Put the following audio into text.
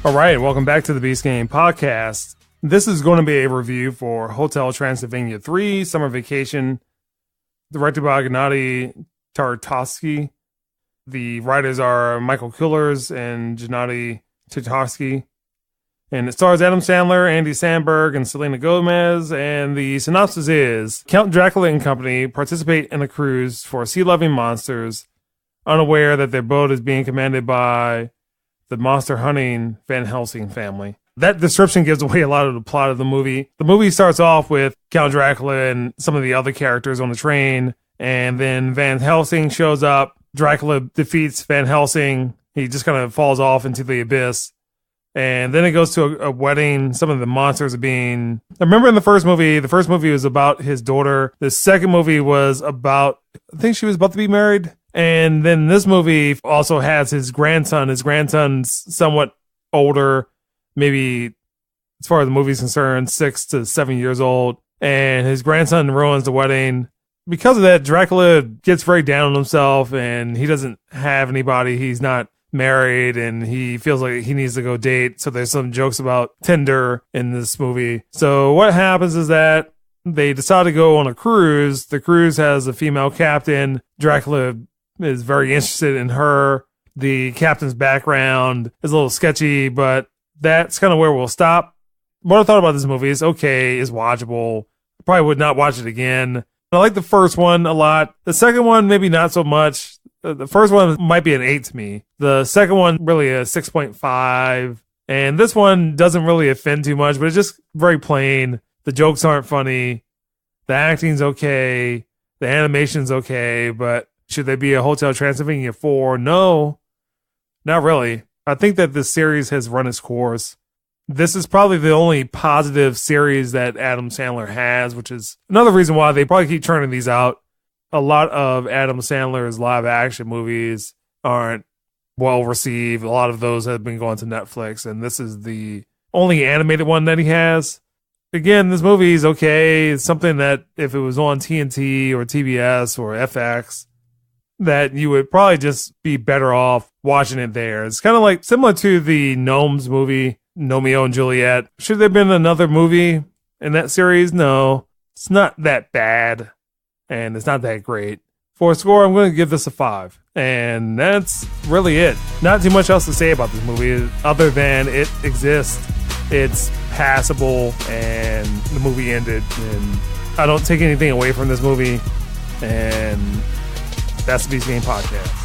All right, welcome back to the Beast Game Podcast. This is going to be a review for Hotel Transylvania 3 Summer Vacation, directed by Gennady Tartakovsky. The writers are Michael Kullers and Gennady Tartakovsky. And it stars Adam Sandler, Andy Samberg, and Selena Gomez. And the synopsis is, Count Dracula and company participate in a cruise for sea-loving monsters, unaware that their boat is being commanded by the monster-hunting Van Helsing family. That description gives away a lot of the plot of the movie. The movie starts off with Count Dracula and some of the other characters on the train, and then Van Helsing shows up. Dracula defeats Van Helsing. He just kind of falls off into the abyss. And then it goes to a wedding. Some of the monsters are being... I remember in the first movie was about his daughter. The second movie was about... I think she was about to be married. And then this movie also has his grandson. His grandson's somewhat older, maybe as far as the movie's concerned, 6 to 7 years old. And his grandson ruins the wedding. Because of that, Dracula gets very down on himself and he doesn't have anybody. He's not married and he feels like he needs to go date. So there's some jokes about Tinder in this movie. So what happens is that they decide to go on a cruise. The cruise has a female captain. Dracula is very interested in her. The captain's background is a little sketchy, but that's kind of where we'll stop. What I thought about this movie is okay, is watchable. I probably would not watch it again. I like the first one a lot. The second one, maybe not so much. The first one might be an 8 to me. The second one, really a 6.5. And this one doesn't really offend too much, but it's just very plain. The jokes aren't funny. The acting's okay. The animation's okay, but should there be a Hotel Transylvania 4? No, not really. I think that this series has run its course. This is probably the only positive series that Adam Sandler has, which is another reason why they probably keep turning these out. A lot of Adam Sandler's live action movies aren't well received. A lot of those have been going to Netflix, and this is the only animated one that he has. Again, this movie is okay. It's something that if it was on TNT or TBS or FX, that you would probably just be better off watching it there. It's kind of like similar to the Gnomes movie, Romeo and Juliet. Should there have been another movie in that series? No, it's not that bad, and it's not that great. For a score, I'm going to give this a 5, and that's really it. Not too much else to say about this movie other than it exists. It's passable, and the movie ended, and I don't take anything away from this movie, and that's the Beast Game Podcast.